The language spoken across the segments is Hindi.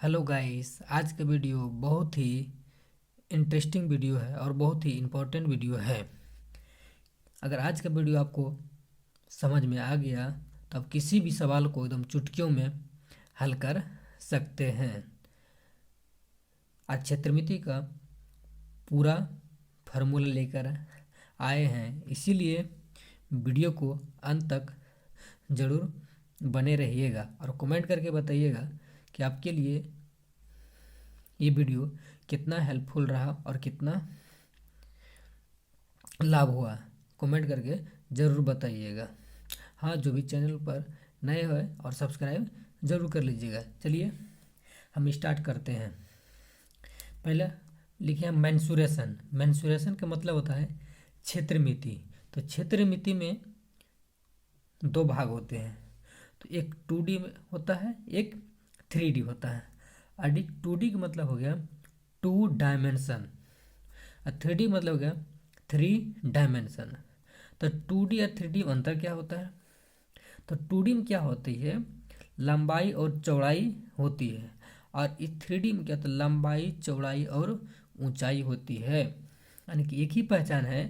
हेलो गाइस, आज का वीडियो बहुत ही इंटरेस्टिंग वीडियो है और बहुत ही इम्पोर्टेंट वीडियो है। अगर आज का वीडियो आपको समझ में आ गया तो आप किसी भी सवाल को एकदम चुटकियों में हल कर सकते हैं। आज क्षेत्रमिति का पूरा फार्मूला लेकर आए हैं, इसीलिए वीडियो को अंत तक ज़रूर बने रहिएगा और कमेंट करके बताइएगा कि आपके लिए ये वीडियो कितना हेल्पफुल रहा और कितना लाभ हुआ। कमेंट करके ज़रूर बताइएगा। हाँ, जो भी चैनल पर नए हैं और सब्सक्राइब ज़रूर कर लीजिएगा। चलिए हम स्टार्ट करते हैं। पहले लिखे हम मेंसुरेशन। मेंसुरेशन का मतलब होता है क्षेत्रमिति। तो क्षेत्रमिति में दो भाग होते हैं। तो एक 2D में होता है, एक 3D होता है। और 2D का मतलब हो गया 2 डायमेंशन और 3D मतलब हो गया 3 डायमेंशन। तो 2D और 3D में अंतर क्या होता है? तो 2D में क्या होती है, लंबाई और चौड़ाई होती है, और इस 3D में क्या होता है, लंबाई चौड़ाई और ऊंचाई होती है। यानी कि एक ही पहचान है।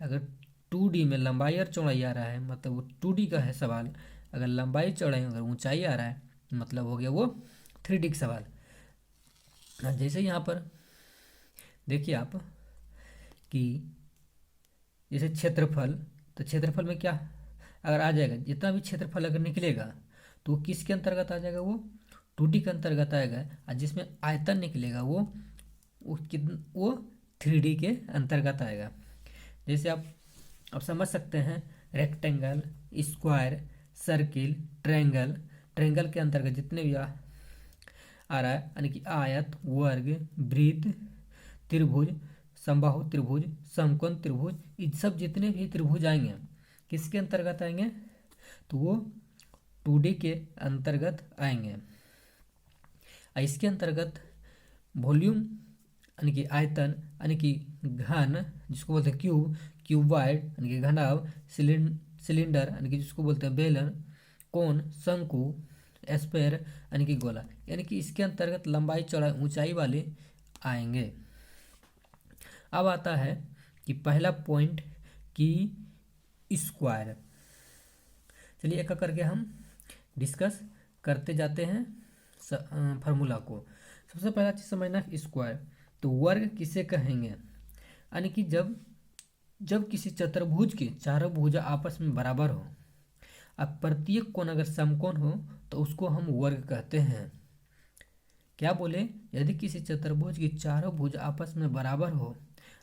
अगर 2D में लंबाई और चौड़ाई आ रहा है मतलब वो 2D का है सवाल। अगर लंबाई चौड़ाई अगर ऊंचाई आ रहा है मतलब हो गया वो 3D का सवाल। जैसे यहाँ पर देखिए आप कि जैसे क्षेत्रफल, तो क्षेत्रफल में क्या अगर आ जाएगा, जितना भी क्षेत्रफल अगर निकलेगा तो वो किसके अंतर्गत आ जाएगा, वो 2D के अंतर्गत आएगा। और जिसमें आयतन निकलेगा वो 3D के अंतर्गत आएगा। जैसे आप समझ सकते हैं, rectangle, square, circle, triangle. Triangle के अंतर्गत जितने भी आ रहा है, यानी कि आयत, वर्ग, वृत्त, त्रिभुज, समबाहु त्रिभुज, समकोण त्रिभुज, ये सब जितने भी त्रिभुज आएंगे किसके अंतर्गत आएंगे, तो वो 2D के अंतर्गत आएंगे। इसके अंतर्गत वॉल्यूम यानी कि आयतन, यानी कि घन जिसको बोलते हैं क्यूब, क्यूबॉइड यानी कि घनाभ, सिलेंडर यानी कि जिसको बोलते हैं बेलन, कोन, शंकु, स्फेयर यानी कि गोला, यानी कि इसके अंतर्गत लंबाई चौड़ाई ऊंचाई वाले आएंगे। अब आता है कि पहला पॉइंट कि स्क्वायर। चलिए एक एक करके हम डिस्कस करते जाते हैं फार्मूला को। सबसे पहला चीज़ समझना, स्क्वायर। तो वर्ग किसे कहेंगे, यानी कि जब किसी चतुर्भुज के चारों भुजा आपस में बराबर हो, अब प्रत्येक कोण अगर समकोण हो तो उसको हम वर्ग कहते हैं। क्या बोले, यदि किसी चतुर्भुज की चारों भुज आपस में बराबर हो,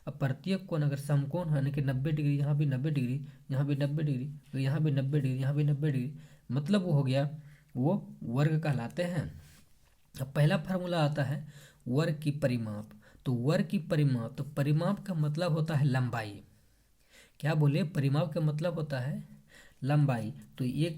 अब प्रत्येक कोण अगर समकोण हो, यानी कि 90 डिग्री, यहाँ भी 90 डिग्री, यहाँ भी 90 डिग्री, यहाँ भी 90 डिग्री, यहाँ भी 90 डिग्री, मतलब वो हो गया, वो वर्ग कहलाते हैं। अब पहला फार्मूला आता है वर्ग की परिमाप। तो वर्ग की परिमाप, तो परिमाप का मतलब होता है लंबाई। क्या बोले, परिमाप का मतलब होता है लंबाई। तो ये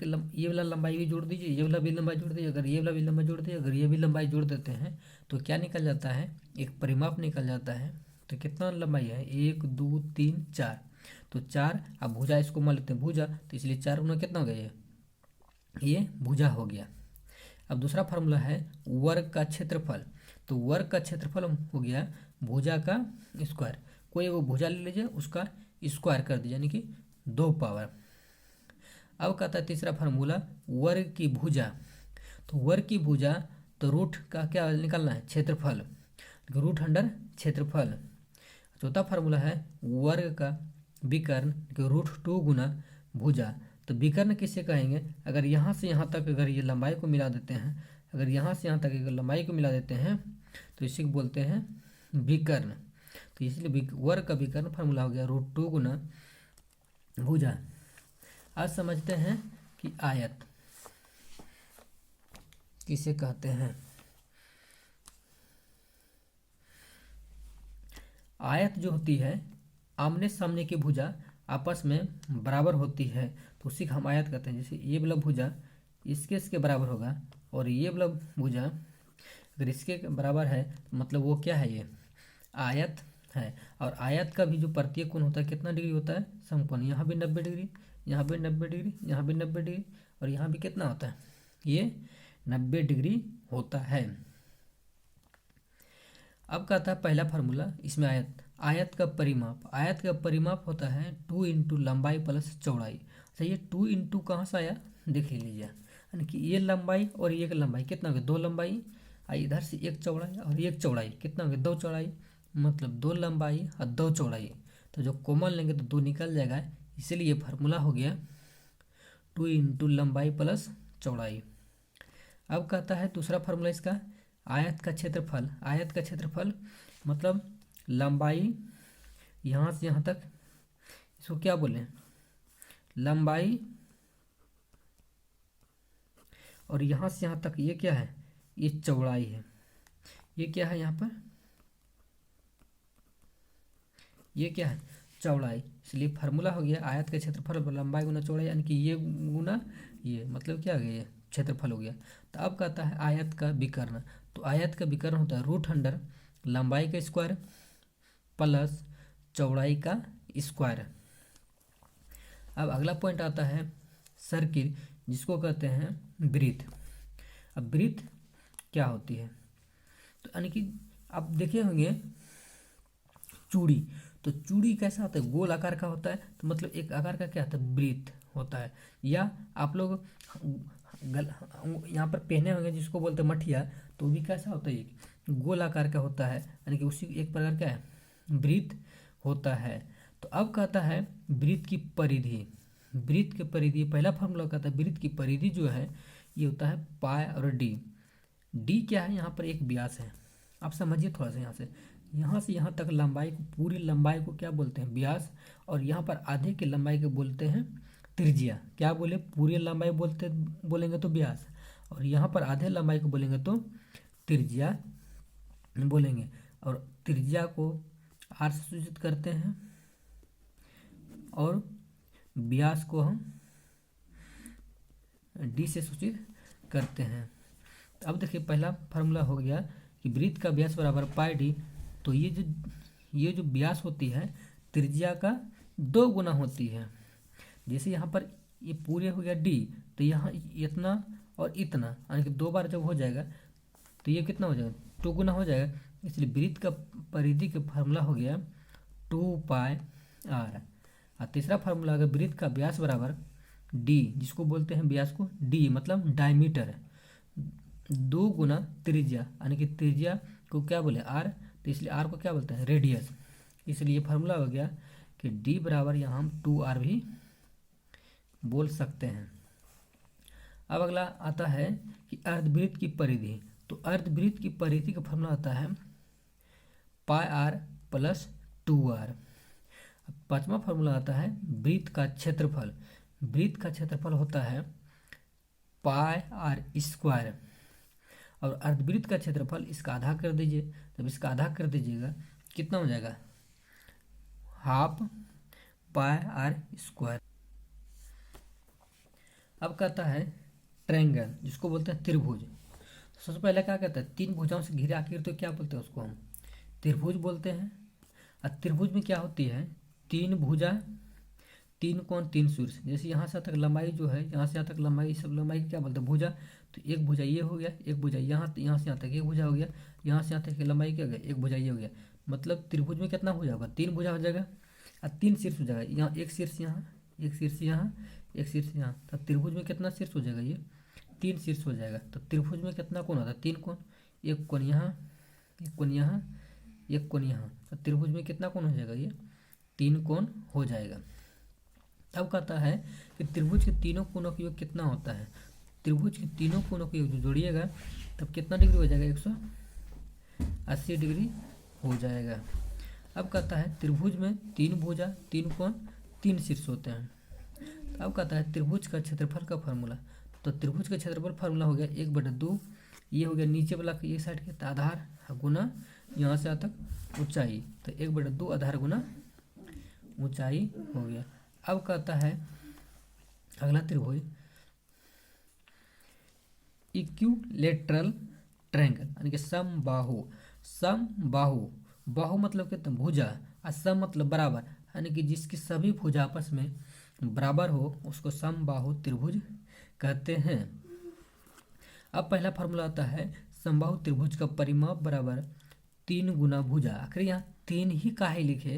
वाला लंबाई भी जोड़ दीजिए, ये वाला भी लंबाई जोड़ दीजिए, अगर ये वाला भी लंबाई जोड़ दीजिए, अगर ये भी लंबाई जोड़ देते हैं तो क्या निकल जाता है, एक परिमाप निकल जाता है। तो कितना लंबाई है, 1 2 3 4, तो 4। अब भुजा इसको मान लेते हैं भुजा, तो इसलिए 4 गुना कितना हो गया, ये भुजा हो गया। अब दूसरा फार्मूला है वर्ग का क्षेत्रफल। तो वर्ग का क्षेत्रफल हो गया भुजा का स्क्वायर। कोई वो भुजा ले लीजिए, उसका स्क्वायर कर दीजिए, यानी कि 2 पावर। अब कहता है तीसरा फार्मूला वर्ग की भुजा। तो वर्ग की भुजा, तो रूट का क्या निकालना है, क्षेत्रफल, रूट अंडर क्षेत्रफल। चौथा फार्मूला है वर्ग का विकर्ण, √2 गुना भुजा। तो विकर्ण किसे कहेंगे, अगर यहाँ से यहाँ तक अगर ये लंबाई को मिला देते हैं, अगर यहाँ से यहाँ तक अगर लंबाई को मिला देते हैं तो इसी को बोलते हैं विकर्ण। तो इसलिए वर्ग का विकर्ण फार्मूला हो गया √2 गुना भुजा। आज समझते हैं कि आयत किसे कहते हैं। आयत जो होती है, आमने सामने की भुजा आपस में बराबर होती है, तो उसी का हम आयत कहते हैं। जैसे ये वाला भुजा इसके बराबर होगा, और ये वाला भुजा अगर इसके बराबर है तो मतलब वो क्या है, ये आयत है। और आयत का भी जो प्रत्येक कोण होता है कितना डिग्री होता है, समकोण। यहाँ भी 90 डिग्री, यहाँ भी 90 डिग्री, यहाँ भी 90 डिग्री, और यहाँ भी कितना होता है, ये 90 डिग्री होता है। अब का आता है पहला फार्मूला, इसमें आयत का परिमाप होता है 2 इंटू लंबाई प्लस चौड़ाई। अच्छा, ये 2 इंटू कहाँ से आया देख लीजिए, यानी कि ये लंबाई और ये लंबाई कितना हो गया, 2 लंबाई, इधर से एक चौड़ाई और एक चौड़ाई, कितना हो गया 2 चौड़ाई, मतलब 2 लंबाई और 2 चौड़ाई। तो जो कॉमन लेंगे तो 2 निकल जाएगा, इसीलिए फार्मूला हो गया 2 इंटू लंबाई प्लस चौड़ाई। अब कहता है दूसरा फार्मूला इसका, आयत का क्षेत्रफल मतलब लंबाई यहाँ से यहाँ तक, इसको क्या बोले, लंबाई, और यहाँ से यहाँ तक ये क्या है, ये चौड़ाई है। ये क्या है यहाँ पर, ये क्या है, चौड़ाई। इसलिए फार्मूला हो गया आयत का क्षेत्रफल लंबाई गुना चौड़ाई, यानी कि ये गुना ये, मतलब क्या हो गया, ये क्षेत्रफल हो गया। तो अब कहता है आयत का विकर्ण, तो आयत का विकर्ण होता है √अंडर लंबाई का स्क्वायर प्लस चौड़ाई का स्क्वायर। अब अगला पॉइंट आता है सर्किल, जिसको कहते हैं वृत्त। अब वृत्त क्या होती है, तो यानी कि आप देखे होंगे चूड़ी, तो चूड़ी कैसा होता है, गोल आकार का होता है, तो मतलब एक आकार का क्या होता है, वृत्त होता है। या आप लोग यहाँ पर पहने होंगे जिसको बोलते हैं मठिया, तो भी कैसा होता है, गोल आकार का होता है, यानी कि उसी एक प्रकार का है वृत्त होता है। तो अब कहता है वृत्त की परिधि, पहला फॉर्मूला कहता है वृत्त की परिधि जो है ये होता है पाई और डी क्या है, यहाँ पर एक व्यास है, आप समझिए थोड़ा सा, यहाँ से यहाँ तक लंबाई को, पूरी लंबाई को क्या बोलते हैं, व्यास, और यहाँ पर आधे की लंबाई को बोलते हैं त्रिज्या। क्या बोले, पूरी लंबाई बोलेंगे तो व्यास, और यहाँ पर आधे लंबाई को बोलेंगे तो त्रिज्या बोलेंगे। और त्रिज्या को आर से सूचित करते हैं और व्यास को हम डी से सूचित करते हैं। अब देखिए पहला फार्मूला हो गया कि वृत्त का व्यास बराबर पाई डी, तो ये जो व्यास होती है त्रिज्या का 2 गुना होती है। जैसे यहाँ पर ये पूरे हो गया डी, तो यहाँ इतना और इतना, यानी कि 2 बार जब हो जाएगा तो ये कितना हो जाएगा, 2 गुना हो जाएगा। इसलिए वृत्त का परिधि का फार्मूला हो गया 2 पाई आर। और तीसरा फार्मूला होगा वृत्त का व्यास बराबर डी, जिसको बोलते हैं व्यास को डी मतलब डायमीटर, 2 गुना त्रिज्या, यानी कि त्रिज्या को क्या बोले आर, तो इसलिए आर को क्या बोलते हैं रेडियस। इसलिए फार्मूला हो गया कि डी बराबर यहाँ हम 2r भी बोल सकते हैं। अब अगला आता है कि अर्धवृत्त की परिधि, तो अर्धवृत्त की परिधि का फार्मूला आता है पाई आर प्लस 2r। पांचवा फार्मूला आता है वृत्त का क्षेत्रफल होता है पाई आर स्क्वायर, और अर्धवृत्त का क्षेत्रफल इसका आधा कर दीजिए, जब इसका आधा कर दीजिएगा कितना हो जाएगा, हाफ पाई आर स्क्वायर। अब कहता है ट्रायंगल, जिसको बोलते हैं त्रिभुज। सबसे पहले क्या कहता है, 3 भुजाओं से घिरे आखिर, तो क्या बोलते हैं उसको हम त्रिभुज बोलते हैं। और त्रिभुज में क्या होती है, 3 भुजा 3 कोण 3 शीर्ष, जैसे यहाँ से तक लंबाई जो है, यहाँ से यहाँ तक लंबाई, सब लंबाई क्या बोलते हैं भुजा। तो एक भुजा ये हो गया, एक भुजा यहाँ से यहाँ तक एक भुजा हो गया, यहाँ से यहाँ तक की लंबाई क्या हो गया, एक भुजा ये हो गया। मतलब त्रिभुज में कितना भुजा होगा, 3 भुजा हो जाएगा और 3 शीर्ष हो जाएगा। यहाँ एक शीर्ष यहाँ, एक शीर्ष यहाँ, एक शीर्ष यहाँ, तो त्रिभुज में कितना शीर्ष हो जाएगा, ये 3 शीर्ष हो जाएगा। तो त्रिभुज में कितना कोण होता है, 3 कोण, एक कोण यहाँ, एक कोण यहाँ, एक कोण यहाँ, तो त्रिभुज में कितना कोण हो जाएगा, ये 3 कोण हो जाएगा। अब कहता है कि त्रिभुज के तीनों कोणों का योग कितना होता है, त्रिभुज के तीनों कोणों का योग जो जोड़िएगा तब कितना डिग्री हो जाएगा, 180 डिग्री हो जाएगा। अब कहता है त्रिभुज में 3 भुजा 3 कोण 3 शीर्ष होते हैं। तो अब कहता है त्रिभुज का क्षेत्रफल का फार्मूला, तो त्रिभुज का क्षेत्रफल फार्मूला हो गया 1/2, ये हो गया नीचे वाला ये साइड के आधार गुना यहाँ से यहाँ तक ऊंचाई, तो 1/2 आधार गुना ऊंचाई हो गया। अब कहता है अगला त्रिभुज इक्विलेटरल ट्रायंगल, यानी कि समबाहु। बाहु मतलब कितना, भुजा, और सम मतलब बराबर, यानी कि जिसकी सभी भुजा आपस में बराबर हो उसको समबाहु त्रिभुज कहते हैं। अब पहला फार्मूला आता है समबाहु त्रिभुज का परिमाप बराबर 3 गुना भुजा। आखिर यहाँ 3 ही काहे लिखे,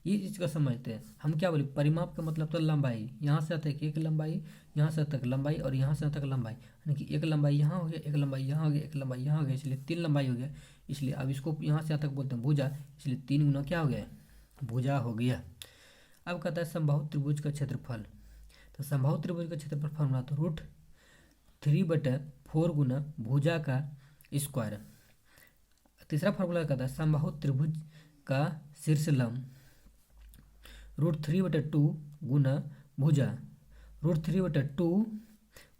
ये चीज़ को समझते हैं हम। क्या बोले, परिमाप का मतलब तो लंबाई, यहाँ से तक एक लंबाई, यहाँ से तक लंबाई और यहाँ से तक लंबाई, यानी कि एक लंबाई यहाँ हो गया, एक लंबाई यहाँ हो गया, एक लंबाई यहाँ हो गया, इसलिए 3 लंबाई हो गया। इसलिए अब इसको यहाँ से यहाँ तक बोलते हैं भुजा, इसलिए 3 गुना क्या हो गया, भुजा हो गया। अब कहता है समबाहु त्रिभुज का क्षेत्रफल। तो समबाहु त्रिभुज का क्षेत्रफल फॉर्मूला तो √3/4 गुना भुजा का स्क्वायर। तीसरा फॉर्मूला कहता है समबाहु त्रिभुज का शीर्ष लंब √3/2 गुना भुजा, √3/2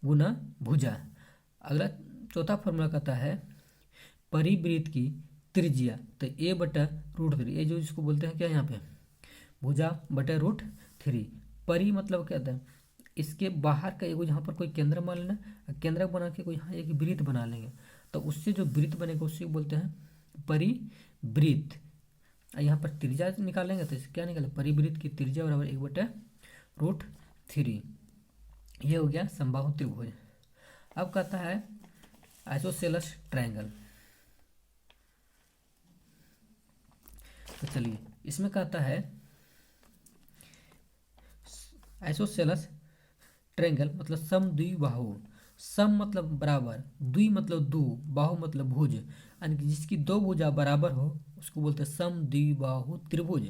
गुना भुजा। अगला चौथा फॉर्मूला कहता है परिवृत्त की त्रिज्या, तो a/√3, ये जो इसको बोलते हैं क्या यहाँ पे, भुजा बटे √3। परि मतलब क्या होता है, इसके बाहर का एगो यहाँ पर कोई केंद्र मान लेना, केंद्र बना के कोई यहाँ एक वृत्त बना लेंगे, तो उससे जो वृत्त बनेगा उससे बोलते हैं परिवृत्त। यहाँ पर त्रिज्या निकालेंगे तो क्या निकाले, परिवृत्त की त्रिज्या बराबर 1/√3। ये हो गया समबाहु त्रिभुज। अब कहता है आइसोसेलेस ट्रायंगल। तो चलिए इसमें कहता है आइसोसेलेस ट्रायंगल मतलब समद्विबाहु। सम मतलब बराबर, द्वि मतलब दो, बाहु मतलब भुज, यानी कि जिसकी दो भुजा बराबर हो उसको बोलते हैं समद्विबाहु त्रिभुज।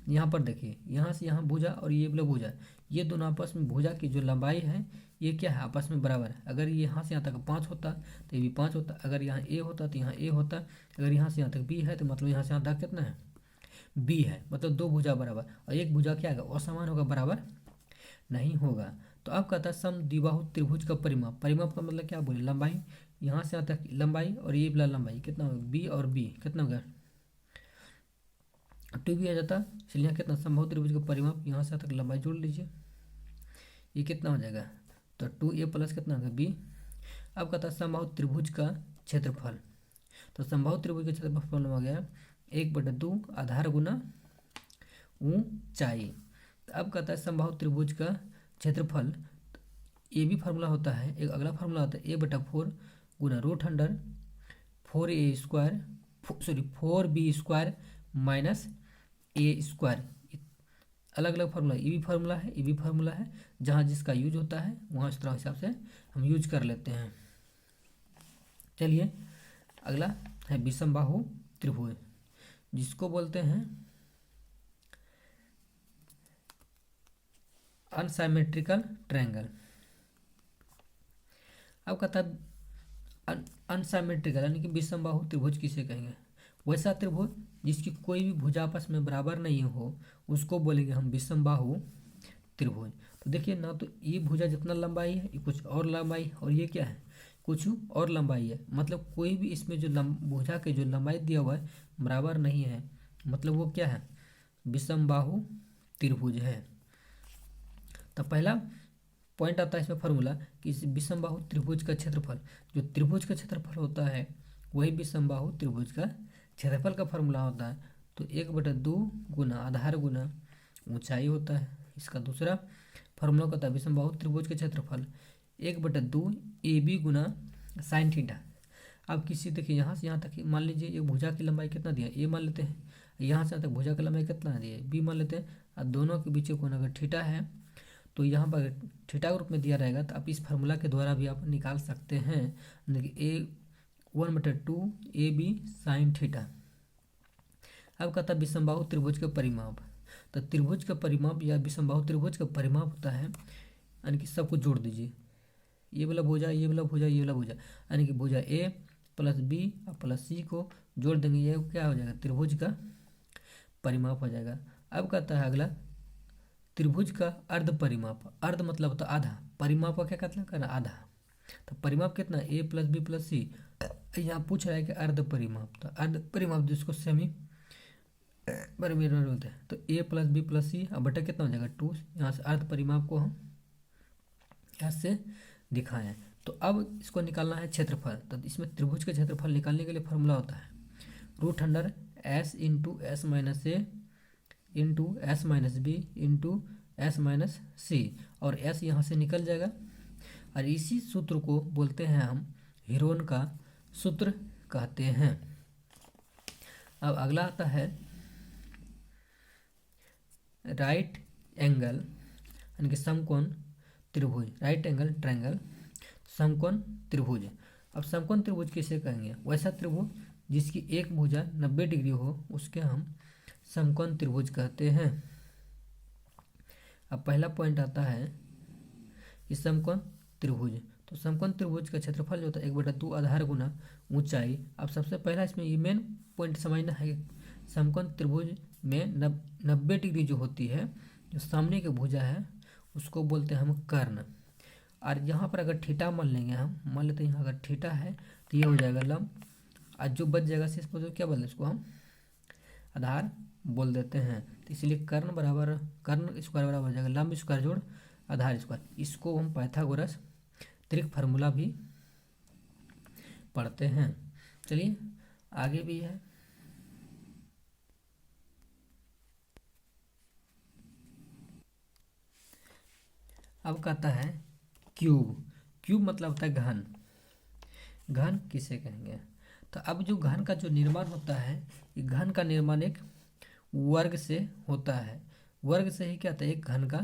यहाँ पर देखिए, यहाँ से यहाँ भुजा और ये वाला भुजा, ये दोनों आपस में भुजा की जो लंबाई है ये क्या है, आपस में बराबर है। अगर ये यहाँ से यहाँ तक 5 होता तो ये भी 5 होता, अगर यहाँ ए होता तो यहाँ ए होता, अगर यहाँ से यहाँ तक बी है तो मतलब यहाँ से यहाँ तक कितना है, बी है, मतलब दो भुजा बराबर। और एक भुजा क्या होगा, असमान होगा, बराबर नहीं होगा। तो अब कहता है समद्विबाहु त्रिभुज का परिमाप। परिमाप का मतलब क्या बोले, लंबाई, यहाँ से यहाँ तक लंबाई और ये वाला लंबाई कितना होगा, बी और बी कितना होगा, 2b आ जाता। इसलिए यहाँ कितना, समबाहु त्रिभुज का परिमाप, यहाँ से यहाँ तक लंबाई जोड़ लीजिए, ये कितना हो जाएगा, तो 2a प्लस कितना होगा b। अब कहता है समबाहु त्रिभुज का क्षेत्रफल। तो समबाहु त्रिभुज का क्षेत्रफल हो गया 1/2 आधार गुना ऊंचाई। तो अब कहता है समबाहु त्रिभुज का क्षेत्रफल, ये भी फार्मूला होता है, एक अगला फार्मूला होता है a/4 गुना √4b² माइनस a²। अलग अलग फार्मूला, ये भी फार्मूला है, ये भी फार्मूला है, जहाँ जिसका यूज होता है वहाँ इस तरह हिसाब से हम यूज कर लेते हैं। चलिए अगला है विषमबाहु त्रिभुज, जिसको बोलते हैं अनसाइमेट्रिकल ट्रायंगल। अब कहता है अनसाइमेट्रिकल यानी कि विषमबाहु त्रिभुज किसे कहेंगे, वैसा त्रिभुज जिसकी कोई भी भुजा आपस में बराबर नहीं हो उसको बोलेंगे हम विषमबाहु त्रिभुज। तो देखिए ना, तो ये भुजा जितना लंबाई है ये कुछ और लंबाई, और ये क्या है, कुछ और लंबाई है, मतलब कोई भी इसमें जो भुजा के जो लंबाई दिया हुआ है बराबर नहीं है, मतलब वो क्या है, विषमबाहु त्रिभुज है। तो पहला पॉइंट आता है इसमें फार्मूला कि इस विषमबाहु त्रिभुज का क्षेत्रफल, जो त्रिभुज का क्षेत्रफल होता है वही विषमबाहु त्रिभुज का क्षेत्रफल का फार्मूला होता है। तो 1/2 गुना आधार गुना ऊंचाई होता है। इसका दूसरा फार्मूला होता है विषमबाहु त्रिभुज के क्षेत्रफल 1/2 AB गुना साइन थीटा। अब किसी देखिए यहाँ से यहाँ तक मान लीजिए ये भुजा की लंबाई कितना दिया, ए मान लेते हैं, यहाँ से यहाँ तक भुजा की लंबाई कितना दिया, बी मान लेते हैं, और दोनों के बीच कोण अगर थीटा है तो यहाँ पर थीटा के रूप में दिया रहेगा, तो आप इस फार्मूला के द्वारा भी आप निकाल सकते हैं, देखिए 1/2 AB साइन थीटा। अब कहता है विषमबाहु त्रिभुज का परिमाप। तो त्रिभुज का परिमाप या विषमबाहु त्रिभुज का परिमाप होता है, यानी कि सबको जोड़ दीजिए, ये वाला भुजा, ये वाला भुजा, ये वाला भुजा, यानी कि भुजा A प्लस B और प्लस C को जोड़ देंगे, ये क्या हो जाएगा, त्रिभुज का परिमाप हो जाएगा। अब कहता है अगला त्रिभुज का अर्ध परिमाप। अर्ध मतलब होता आधा, परिमाप का क्या कहते हैं, आधा। तो परिमाप कितना, A plus B plus C। यहाँ पूछ रहा है कि अर्ध परिमाप, तो अर्ध परिमाप जिसको सेमी परिमाप बोलते हैं, तो A plus B plus C और बटा कितना हो जाएगा 2। यहाँ से अर्ध परिमाप को हम यहाँ से दिखाएं। तो अब इसको निकालना है क्षेत्रफल। तो इसमें त्रिभुज का क्षेत्रफल निकालने के लिए फार्मूला होता है √S into S minus A into S minus B into S minus C, और S यहाँ से निकल जाएगा। और इसी सूत्र को बोलते हैं हम हीरोन का सूत्र कहते हैं। अब अगला आता है राइट एंगल यानी कि समकोण त्रिभुज, राइट एंगल ट्रायंगल समकोण त्रिभुज। अब समकोण त्रिभुज किसे कहेंगे? वैसा त्रिभुज जिसकी एक भुजा 90 डिग्री हो उसके हम समकोण त्रिभुज कहते हैं। अब पहला पॉइंट आता है कि समकोण त्रिभुज, तो समकोण त्रिभुज का क्षेत्रफल जो होता है 1/2 आधार गुना ऊंचाई। अब सबसे पहला इसमें ये मेन पॉइंट समझना है कि समकोण त्रिभुज में 90 डिग्री जो होती है, जो सामने की भुजा है उसको बोलते हैं हम कर्ण। और यहाँ पर अगर थीटा मान लेंगे हम, मान लेते हैं यहाँ अगर थीटा है तो ये हो जाएगा लंब, और जो बच जाएगा शीर्ष पर क्या बोलते हैं इसको हम आधार बोल देते हैं। तो इसलिए कर्ण बराबर कर्ण स्क्वायर बराबर हो जाएगा लंब स्क्वायर जोड़ आधार स्क्वायर। इसको हम पाइथागोरस त्रिक फार्मूला भी पढ़ते हैं। चलिए आगे भी है। अब कहता है क्यूब। क्यूब मतलब होता है घन। घन किसे कहेंगे? तो अब जो घन का जो निर्माण होता है, ये घन का निर्माण एक वर्ग से होता है। वर्ग से ही क्या होता है? एक घन का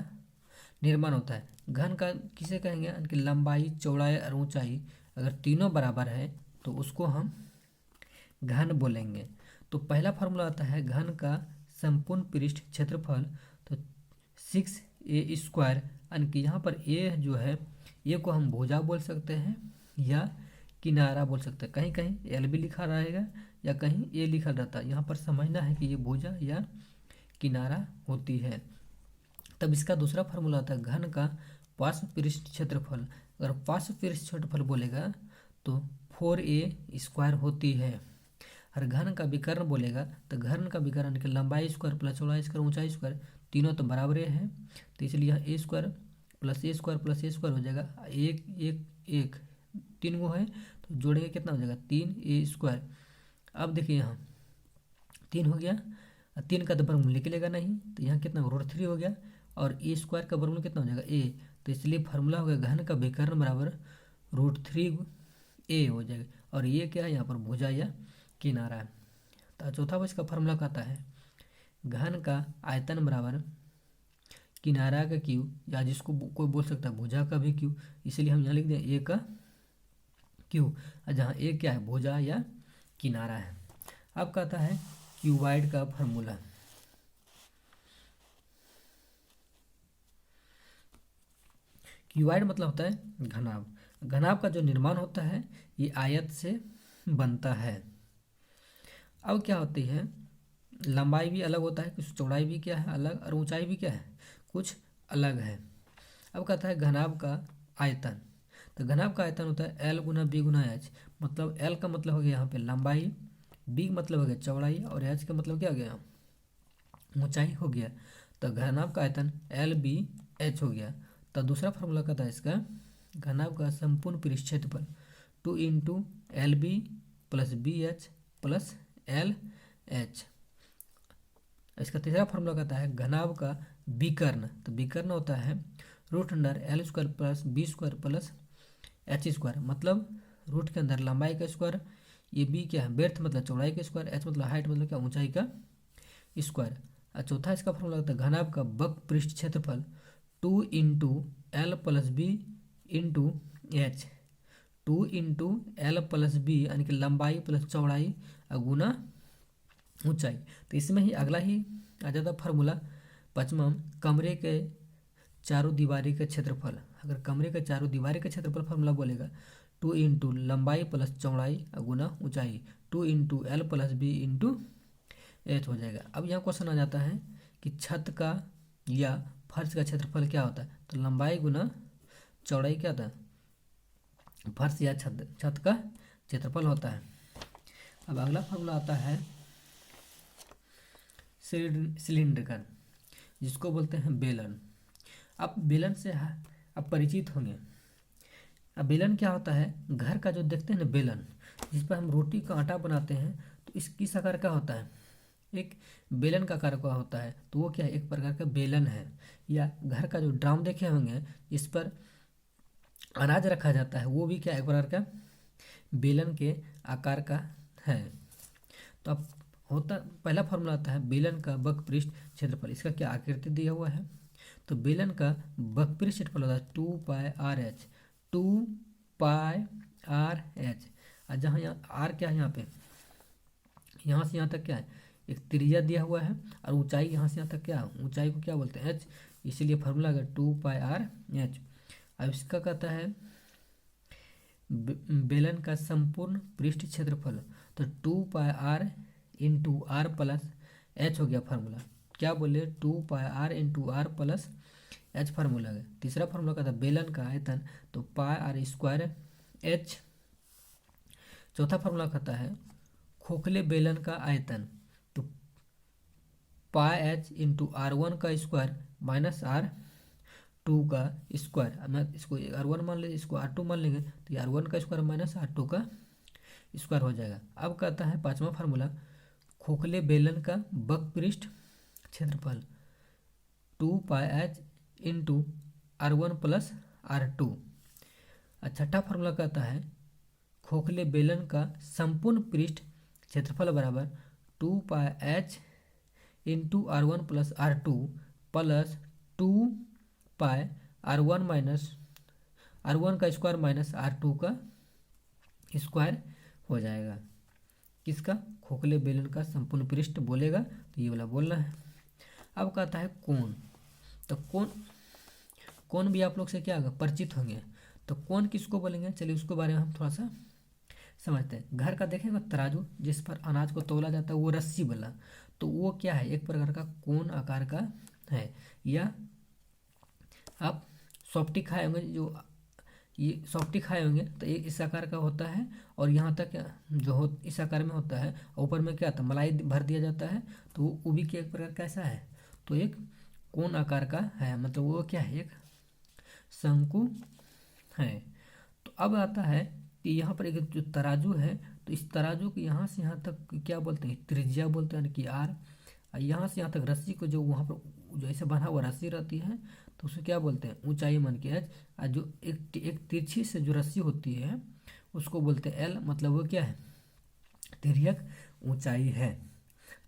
निर्माण होता है। घन का किसे कहेंगे? कि लंबाई चौड़ाई और ऊंचाई अगर तीनों बराबर है तो उसको हम घन बोलेंगे। तो पहला फार्मूला आता है घन का संपूर्ण पृष्ठ क्षेत्रफल, तो 6a² यानी कि यहाँ पर a जो है ये को हम भुजा बोल सकते हैं या किनारा बोल सकते हैं। कहीं कहीं एल भी लिखा रहेगा या कहीं ए लिखा रहता है। यहाँ पर समझना है कि ये भुजा या किनारा होती है। तब इसका दूसरा फार्मूला आता है घन का पार्श्व पृष्ठ क्षेत्रफल। अगर पार्श्व पृष्ठ क्षेत्रफल बोलेगा तो 4a² होती है। और घन का विकर्ण बोलेगा तो घन का विकर्ण के लंबाई स्क्वायर प्लस चौड़ाई स्क्वायर ऊंचाई स्क्वायर तीनों तो बराबर है, तो इसलिए यहाँ a² प्लस a² हो जाएगा। एक एक एक 3 गो है तो जोड़ेंगे कितना हो जाएगा 3a²। अब देखिए यहाँ 3 हो गया, 3 का तो वर्गमूल निकलेगा नहीं, तो यहाँ कितना √3 हो गया, और a² का वर्गमूल कितना हो जाएगा a, तो इसलिए फार्मूला हो गया घन का विकर्ण बराबर √3a हो जाएगा। और ये क्या है? यहाँ पर भुजा या किनारा है। तो चौथा बच का फार्मूला कहता है घन का आयतन बराबर किनारा का क्यू, या जिसको कोई बोल सकता है भुजा का भी क्यू, इसलिए हम यहाँ लिख दें ए का क्यू, जहाँ ए क्या है? भुजा या किनारा है। अब कहता है क्यूबाइड का फार्मूला। क्यूबाइड मतलब होता है घनाभ। घनाभ का जो निर्माण होता है ये आयत से बनता है। अब क्या होती है? लंबाई भी अलग होता है, कुछ चौड़ाई भी क्या है अलग, और ऊंचाई भी क्या है कुछ अलग है। अब कहता है घनाभ का आयतन। तो घनाभ का आयतन होता है L गुना B गुना H। मतलब L का मतलब हो गया यहाँ पे लंबाई, B का मतलब हो गया चौड़ाई, और H का मतलब क्या हो गया? ऊंचाई हो गया। तो घनाभ का आयतन LBH हो गया। तो दूसरा फार्मूला कहता है इसका घनाभ का संपूर्ण पृष्ठ क्षेत्रफल 2 × LB plus BH plus LH। इसका तीसरा फार्मूला कहता है घनाभ का विकर्ण। तो विकर्ण होता है √L² plus B² plus H²। मतलब रूट के अंदर लंबाई का स्क्वायर, ये बी क्या है? बेर्थ मतलब चौड़ाई का स्क्वायर, एच मतलब हाइट मतलब क्या? ऊंचाई का स्क्वायर। और चौथा इसका फार्मूला होता है घनाभ का वक्र पृष्ठ क्षेत्रफल 2 × L plus B × H। 2 × L plus B यानी कि लंबाई प्लस चौड़ाई गुना ऊंचाई। तो इसमें ही अगला ही आ जाता फार्मूला पांचवा, कमरे के चारों दीवारी का क्षेत्रफल। अगर कमरे के चारों दीवारी का क्षेत्रफल फार्मूला बोलेगा 2 × लंबाई प्लस चौड़ाई गुना ऊंचाई, 2 × L प्लस B × H हो जाएगा। अब यहाँ क्वेश्चन आ जाता है कि छत का या फर्श का क्षेत्रफल क्या होता है? तो लंबाई गुना चौड़ाई क्या होता है? फर्श या छत का क्षेत्रफल होता है। अब अगला फार्मूला आता है सिलिंडर, जिसको बोलते हैं बेलन। अब बेलन से अब परिचित होंगे। अब बेलन क्या होता है? घर का जो देखते हैं ना बेलन, जिस पर हम रोटी का आटा बनाते हैं, तो इस किस आकार का होता है? एक बेलन का आकार का होता है। तो वो क्या है? एक प्रकार का बेलन है। या घर का जो ड्राम देखे होंगे इस पर अनाज रखा जाता है, वो भी क्या एक प्रकार का बेलन के आकार का है। तो अब होता, पहला फॉर्मूला आता है बेलन का वक्रपृष्ठ क्षेत्रफल। इसका क्या आकृति दिया हुआ है, तो बेलन का वक्रपृष्ठ क्षेत्रफल होता है 2πr/h, 2πr/h। और जहाँ यहाँ आर क्या है, यहाँ पे यहाँ से यहाँ तक क्या है, एक त्रिज्या दिया हुआ है, और ऊंचाई यहाँ से यहाँ तक क्या है, ऊंचाई को क्या बोलते हैं, h, इसीलिए फॉर्मूला अगर 2πr/h। अब इसका कहता है बेलन का संपूर्ण पृष्ठ क्षेत्रफल, तो 2πr/r+h हो गया फार्मूला। क्या बोले, 2πr/r+h फार्मूला है। तीसरा फार्मूला का था बेलन का आयतन, तो πr²h। चौथा फार्मूला कहता है खोखले बेलन का आयतन, तो πh×r1 का स्क्वायर माइनस r2 का स्क्वायर। मैं इसको r1 मान लेंगे, इसको r2 मान लेंगे, तो ये r1 का स्क्वायर माइनस r2 का स्क्वायर हो जाएगा। अब कहता है पांचवा फार्मूला खोखले बेलन का वक्रपृष्ठ क्षेत्रफल, 2πh×r1+r2। छठा फार्मूला कहता है खोखले बेलन का संपूर्ण पृष्ठ क्षेत्रफल बराबर 2πh×r1+r2 प्लस 2πr1 का स्क्वायर माइनस r2 का स्क्वायर हो जाएगा। किसका, खोखले बेलन का संपूर्ण पृष्ठ बोलेगा तो ये वाला बोलना है। अब कहता है कोण, तो कोण भी आप लोग से क्या होगा, परिचित होंगे। तो कोण किसको बोलेंगे, चलिए उसके बारे में हम थोड़ा सा समझते हैं। घर का देखेंगे तराजू जिस पर अनाज को तौला जाता है, वो रस्सी वाला, तो वो क्या है, एक प्रकार का कोण आकार का है। या आप सॉफ्टी खाए होंगे, जो ये सॉफ्टी खाए होंगे, तो ये इस आकार का होता है, और यहाँ तक जो हो इस आकार में होता है, ऊपर में क्या आता है, मलाई भर दिया जाता है, तो वो भी क्या एक प्रकार कैसा है, तो एक कोण आकार का है, मतलब वो क्या है, एक शंकु है। तो अब आता है कि यहाँ पर एक जो तराजू है, तो इस तराजू को यहाँ से यहाँ तक क्या बोलते हैं, त्रिज्या बोलते हैं, यानी कि आर। यहाँ से यहाँ तक रस्सी को जो वहाँ पर जो ऐसे बना हुआ रस्सी रहती है, तो उसे क्या बोलते हैं, ऊंचाई मान के एच। और जो एक तिरछी से जो रस्सी होती है उसको बोलते हैं एल, मतलब वो क्या है, तिर्यक ऊंचाई है।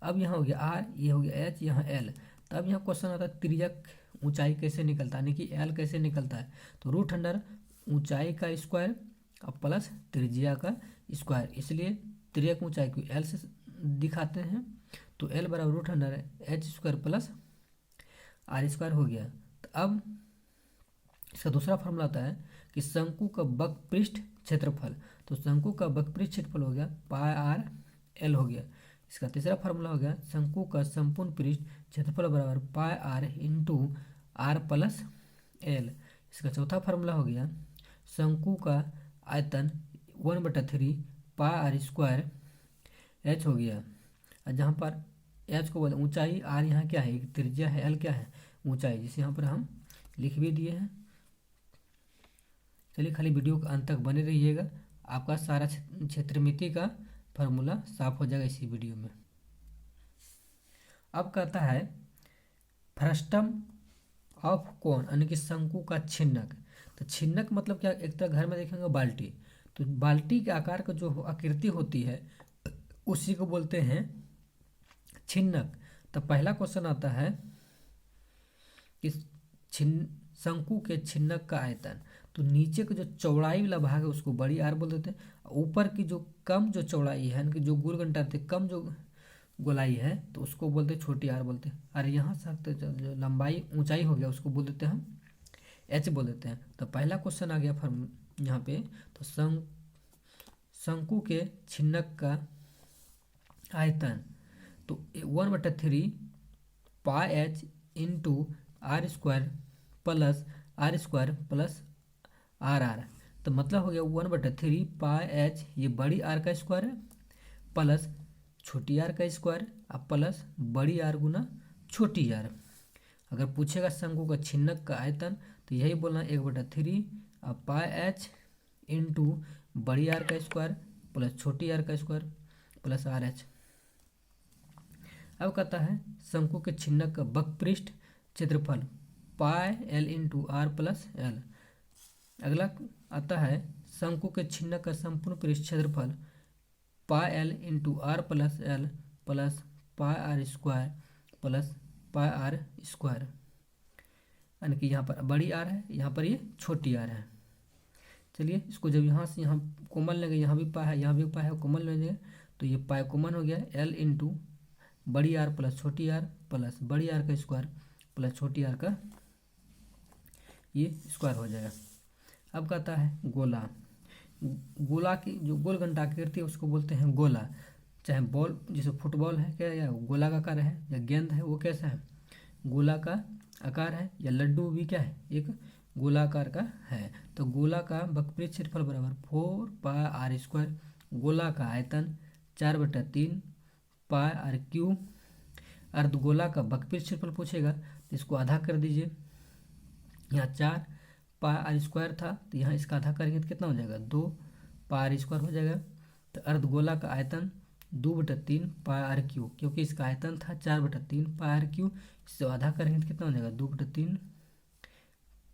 अब यहाँ हो गया आर, ये हो गया एच, यहाँ एल। तब यहाँ क्वेश्चन आता है तिर्यक ऊंचाई कैसे निकलता है, यानी कि एल कैसे निकलता है, तो रूट अंडर ऊंचाई का स्क्वायर और प्लस त्रिज्या का स्क्वायर, इसलिए तिर्यक ऊंचाई को एल से दिखाते हैं, तो एल बराबर root under H square plus R square हो गया। तो अब इसका दूसरा फॉर्मूला आता है कि शंकु का वक्रपृष्ठ क्षेत्रफल, तो शंकु का वक्रपृष्ठ क्षेत्रफल हो गया πr/l हो गया। इसका तीसरा फार्मूला हो गया शंकु का संपूर्ण पृष्ठ क्षेत्रफल बराबर πr×r+l। इसका चौथा फार्मूला हो गया शंकु का आयतन 1/3 πr² हो गया। जहाँ पर एच को बोलते ऊंचाई, आर यहाँ क्या है, एक त्रिज्या है, एल क्या है, ऊंचाई, जिसे यहाँ पर हम लिख भी दिए हैं। चलिए खाली वीडियो के अंत तक बने रहिएगा, आपका सारा क्षेत्रमिति का फार्मूला साफ हो जाएगा इसी वीडियो में। अब कहता है फ्रस्टम ऑफ कोण, यानी कि शंकु का छिन्नक। तो छिन्नक मतलब क्या, एक तरह घर में देखेंगे बाल्टी, तो बाल्टी के आकार का जो आकृति होती है उसी को बोलते हैं छिन्नक। तो पहला क्वेश्चन आता है कि शंकु के छिन्नक का आयतन, तो नीचे का जो चौड़ाई वाला भाग है उसको बड़ी आर बोल देते हैं, ऊपर की जो कम जो चौड़ाई है, यानी कि जो गोल घंटा कम जो गोलाई है, तो उसको बोलते हैं छोटी आर बोलते हैं। और यहाँ से जो लंबाई ऊंचाई हो गया उसको बोल देते हैं हम एच बोल देते हैं। तो पहला क्वेश्चन आ गया फॉर्म यहाँ पे, तो शंकु के छिन्नक का आयतन, तो 1/3 πh×r² प्लस r। तो मतलब हो गया 1/3 πh, ये बड़ी आर का स्क्वायर है, प्लस छोटी आर का स्क्वायर और प्लस बड़ी आर गुना छोटी आर। अगर पूछेगा शंकु का छिन्नक का आयतन, तो यही बोलना 1/3 πh इंटू बड़ी आर का स्क्वायर प्लस छोटी आर का स्क्वायर प्लस RH। अब कहता है शंकु के छिन्नक का वक्रपृष्ठ क्षेत्रफल πl×r+l। अगला आता है शंकु के छिन्नक का संपूर्ण पृष्ठ क्षेत्रफल πl×r+l plus pi are square plus pi are square, यानी कि यहाँ पर बड़ी आर है, यहाँ पर ये छोटी आर है। चलिए इसको जब यहाँ से यहाँ कॉमन लेंगे, यहाँ भी पाई है, यहाँ भी पाई है, कॉमन लेंगे तो ये पाई कॉमन हो गया, एल इंटू बड़ी आर प्लस छोटी आर प्लस बड़ी आर का स्क्वायर प्लस छोटी आर का ये स्क्वायर हो जाएगा। अब कहता है गोला। गोला की जो गोल घंटा आकृति है उसको बोलते हैं गोला। चाहे बॉल जैसे फुटबॉल है क्या, या गोला का आकार है, या गेंद है वो कैसा है, गोला का आकार है, या लड्डू भी क्या है, एक गोलाकार का है। तो गोला का वक्रपृष्ठ क्षेत्रफल बराबर 4 पाई आर स्क्वायर, गोला का आयतन 4/3 पाई आर क्यू। अर्धगोला का वक्रपृष्ठ क्षेत्रफल पूछेगा तो इसको आधा कर दीजिए, यहाँ 4 पाई आर स्क्वायर था तो यहाँ इसका आधा करेंगे तो कितना हो जाएगा, 2 पाई आर स्क्वायर हो जाएगा। तो अर्धगोला का आयतन 2/3 पाई आर क्यू, क्योंकि इसका आयतन था 4/3 पाई आर क्यू, इससे आधा करेंगे तो कितना हो जाएगा, 2/3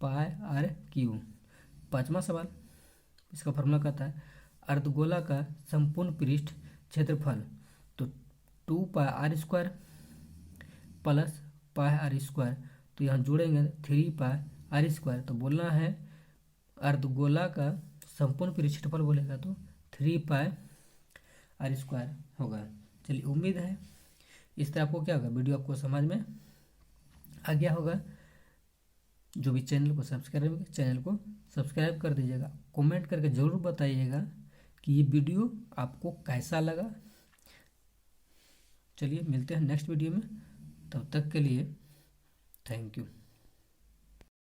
पाई आर क्यू। पांचवा सवाल, इसका फॉर्मूला कहता है अर्धगोला का संपूर्ण पृष्ठ क्षेत्रफल, तो 2 pi are square plus pi are square, तो यहाँ जोड़ेंगे 3 पाई आर स्क्वायर। तो बोलना है अर्धगोला का संपूर्ण पृष्ठ क्षेत्रफल बोलेगा तो 3 पाई आर स्क्वायर होगा। चलिए उम्मीद है इस तरह आपको क्या होगा, वीडियो आपको समझ में आ गया होगा। जो भी चैनल को सब्सक्राइब कर दीजिएगा, कमेंट करके ज़रूर बताइएगा कि ये वीडियो आपको कैसा लगा। चलिए मिलते हैं नेक्स्ट वीडियो में, तब तक के लिए थैंक यू।